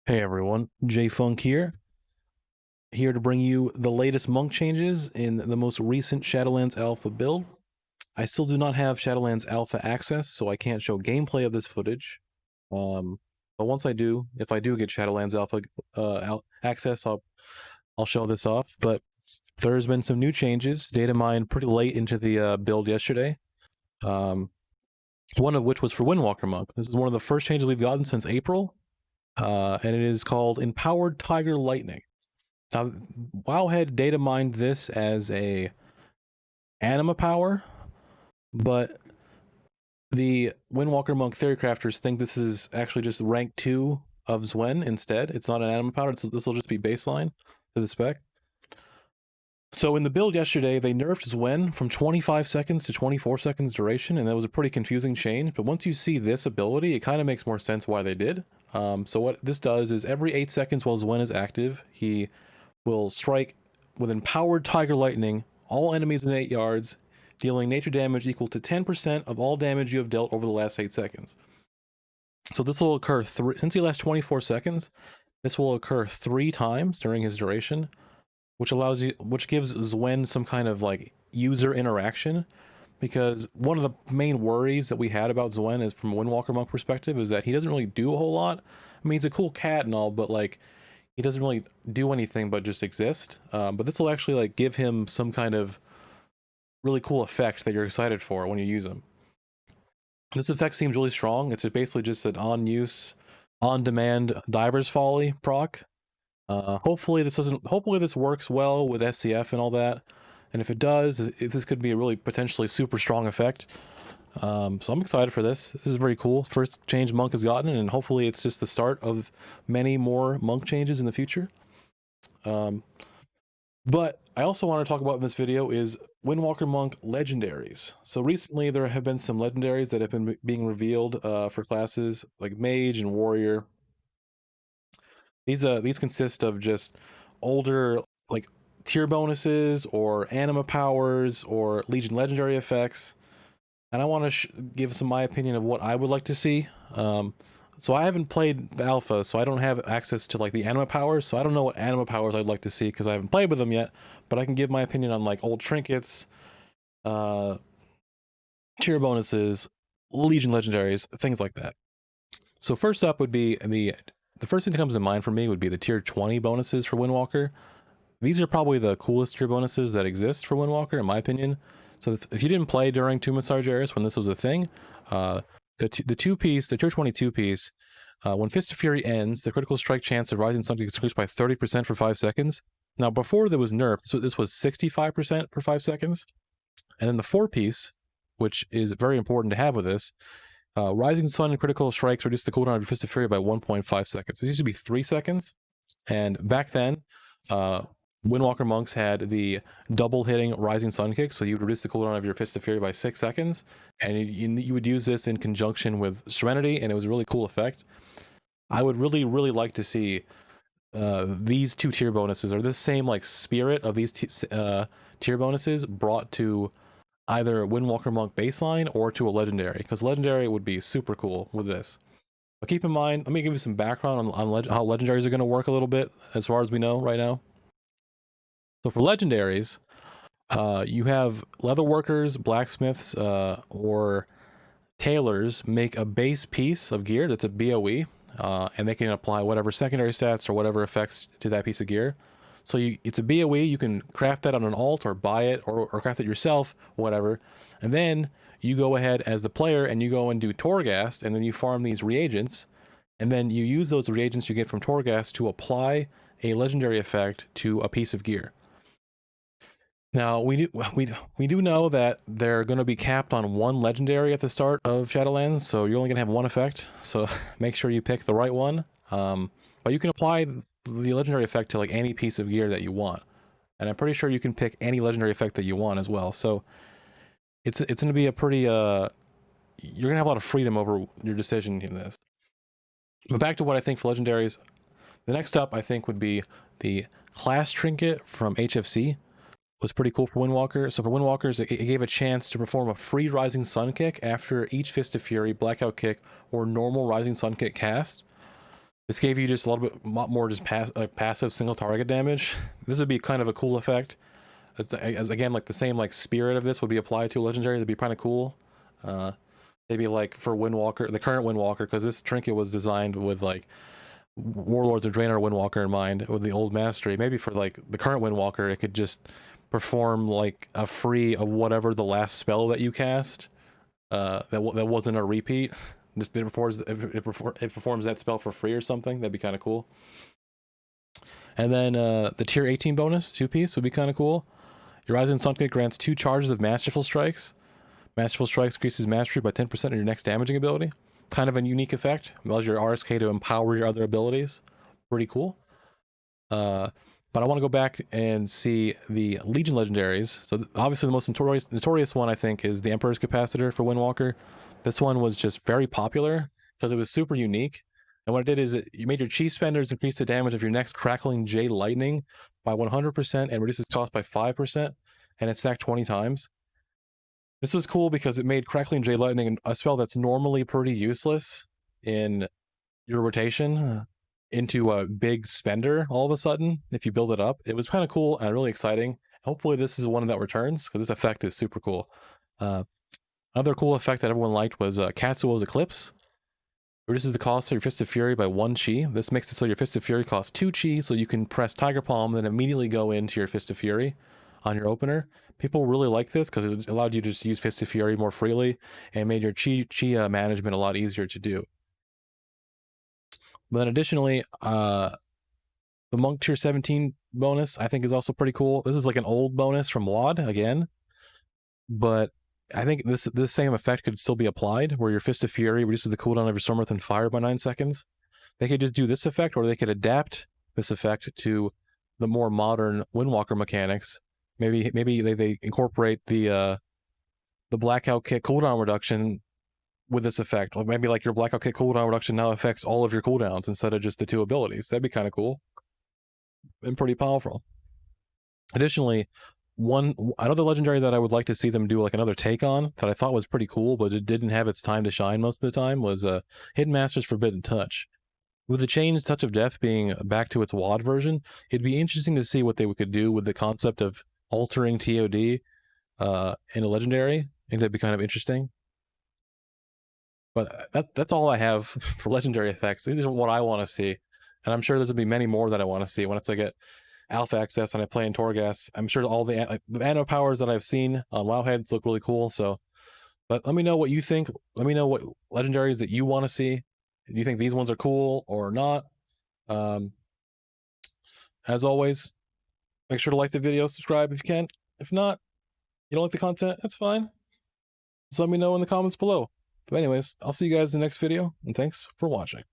Hey everyone, J Funk here to bring you the latest monk changes in the most recent Shadowlands Alpha build. I still do not have Shadowlands Alpha access, so I can't show gameplay of this footage. But once I do, if I do get Shadowlands Alpha access, I'll show this off. But there's been some new changes, data mined pretty late into the build yesterday. One of which was for Windwalker Monk. This is one of the first changes we've gotten since April. And it is called Empowered Tiger Lightning. Now, WoW had data mined this as a anima power, but the Windwalker Monk Theory Crafters think this is actually just rank 2 of Xuen instead. It's not an anima power, this will just be baseline to the spec. So in the build yesterday, they nerfed Xuen from 25 seconds to 24 seconds duration, and that was a pretty confusing change. But once you see this ability, it kind of makes more sense why they did. So what this does is every 8 seconds while Xuen is active, he will strike with Empowered Tiger Lightning all enemies within 8 yards, dealing nature damage equal to 10% of all damage you have dealt over the last 8 seconds. So this will occur since he lasts 24 seconds, this will occur 3 times during his duration, which gives Xuen some kind of like user interaction. Because one of the main worries that we had about Xuen is from a Windwalker Monk perspective is that he doesn't really do a whole lot. I mean, he's a cool cat and all, but like he doesn't really do anything but just exist. But this will actually like give him some kind of really cool effect that you're excited for when you use him. This effect seems really strong. It's basically just an on-demand Diver's Folly proc. Hopefully this works well with SCF and all that. And if it does, this could be a really potentially super strong effect. So I'm excited for this. This is very cool. First change Monk has gotten, and hopefully it's just the start of many more Monk changes in the future. But I also want to talk about in this video is Windwalker Monk legendaries. So recently there have been some legendaries that have been being revealed for classes like Mage and Warrior. These consist of just older like tier bonuses or anima powers or Legion legendary effects, and I want to give my opinion of what I would like to see. So I haven't played the alpha, so I don't have access to like the anima powers, so I don't know what anima powers I'd like to see because I haven't played with them yet, but I can give my opinion on like old trinkets, tier bonuses, Legion legendaries, things like that. So first up would be the first thing that comes to mind for me would be the tier 20 bonuses for Windwalker. These are probably the coolest tier bonuses that exist for Windwalker, in my opinion. So if you didn't play during Tomb of Sargeras when this was a thing, the tier 22 piece, when Fist of Fury ends, the critical strike chance of Rising Sun gets increased by 30% for 5 seconds. Now, before there was nerfed, so this was 65% for 5 seconds. And then the 4 piece, which is very important to have with this, Rising Sun and critical strikes reduce the cooldown of Fist of Fury by 1.5 seconds. It used to be 3 seconds. And back then, Windwalker Monks had the double hitting Rising Sun kick, so you would reduce the cooldown of your Fist of Fury by 6 seconds, and you would use this in conjunction with Serenity, and it was a really cool effect. I would really like to see these 2 tier bonuses, or this same like spirit of these tier bonuses brought to either Windwalker Monk baseline or to a legendary, because legendary would be super cool with this. But keep in mind, let me give you some background on how legendaries are going to work a little bit, as far as we know right now. So for legendaries, you have leatherworkers, blacksmiths, or tailors make a base piece of gear that's a BOE, and they can apply whatever secondary stats or whatever effects to that piece of gear. So it's a BOE, you can craft that on an alt or buy it or craft it yourself, whatever. And then you go ahead as the player and you go and do Torghast, and then you farm these reagents, and then you use those reagents you get from Torghast to apply a legendary effect to a piece of gear. Now, we do know that they're going to be capped on 1 legendary at the start of Shadowlands, so you're only going to have 1 effect, so make sure you pick the right one. But you can apply the legendary effect to like any piece of gear that you want, and I'm pretty sure you can pick any legendary effect that you want as well. So it's going to be a pretty you're going to have a lot of freedom over your decision in this. But back to what I think for legendaries, the next up I think would be the class trinket from HFC. Was pretty cool for Windwalker. So for Windwalkers, it gave a chance to perform a free Rising Sun kick after each Fist of Fury, Blackout kick, or normal Rising Sun kick cast. This gave you just a little bit more just passive single target damage. This would be kind of a cool effect. As again, like the same like spirit of this would be applied to a legendary. That'd be kind of cool. Maybe like for Windwalker, the current Windwalker, because this trinket was designed with like Warlords of Draenor Windwalker in mind with the old mastery. Maybe for like the current Windwalker, it could just perform like a free of whatever the last spell that you cast. That wasn't a repeat. Just it performs that spell for free or something. That'd be kind of cool. And then the tier 18 bonus 2-piece would be kind of cool. Your Rising Sun grants 2 charges of Masterful Strikes. Masterful Strikes increases mastery by 10% of your next damaging ability. Kind of a unique effect. Allows your RSK to empower your other abilities. Pretty cool. But I want to go back and see the Legion legendaries. So obviously the most notorious one, I think, is the Emperor's Capacitor for Windwalker. This one was just very popular because it was super unique. And what it did is you made your Chi Spenders increase the damage of your next Crackling J Lightning by 100% and reduces cost by 5%. And it's stacked 20 times. This was cool because it made Crackling J Lightning a spell that's normally pretty useless in your rotation into a big spender all of a sudden if you build it up. It was kind of cool and really exciting. Hopefully this is one that returns because this effect is super cool. Another cool effect that everyone liked was Katsuo's Eclipse. Reduces the cost of your Fist of Fury by 1 chi. This makes it so your Fist of Fury costs 2 chi, so you can press Tiger Palm, then immediately go into your Fist of Fury on your opener. People really like this because it allowed you to just use Fist of Fury more freely and made your chi management a lot easier to do. But then additionally, the Monk Tier 17 bonus I think is also pretty cool. This is like an old bonus from WoD again, but I think this same effect could still be applied, where your Fist of Fury reduces the cooldown of your Stormwrath and Fire by 9 seconds. They could just do this effect, or they could adapt this effect to the more modern Windwalker mechanics. Maybe they incorporate the Blackout Kick cooldown reduction with this effect. Or maybe like your Blackout Kick cooldown reduction now affects all of your cooldowns instead of just the 2 abilities. That'd be kind of cool and pretty powerful. Additionally, another legendary that I would like to see them do like another take on that I thought was pretty cool, but it didn't have its time to shine most of the time was Hidden Master's Forbidden Touch. With the changed Touch of Death being back to its WoD version, it'd be interesting to see what they could do with the concept of altering TOD in a legendary. I think that'd be kind of interesting. But that's all I have for legendary effects. These are what I want to see. And I'm sure there's going to be many more that I want to see once I get alpha access and I play in Torghast. I'm sure all the anno powers that I've seen on Wowheads look really cool. So, but let me know what you think. Let me know what legendaries that you want to see. Do you think these ones are cool or not? As always, make sure to like the video, subscribe if you can. If not, you don't like the content, that's fine. Just let me know in the comments below. But anyways, I'll see you guys in the next video, and thanks for watching.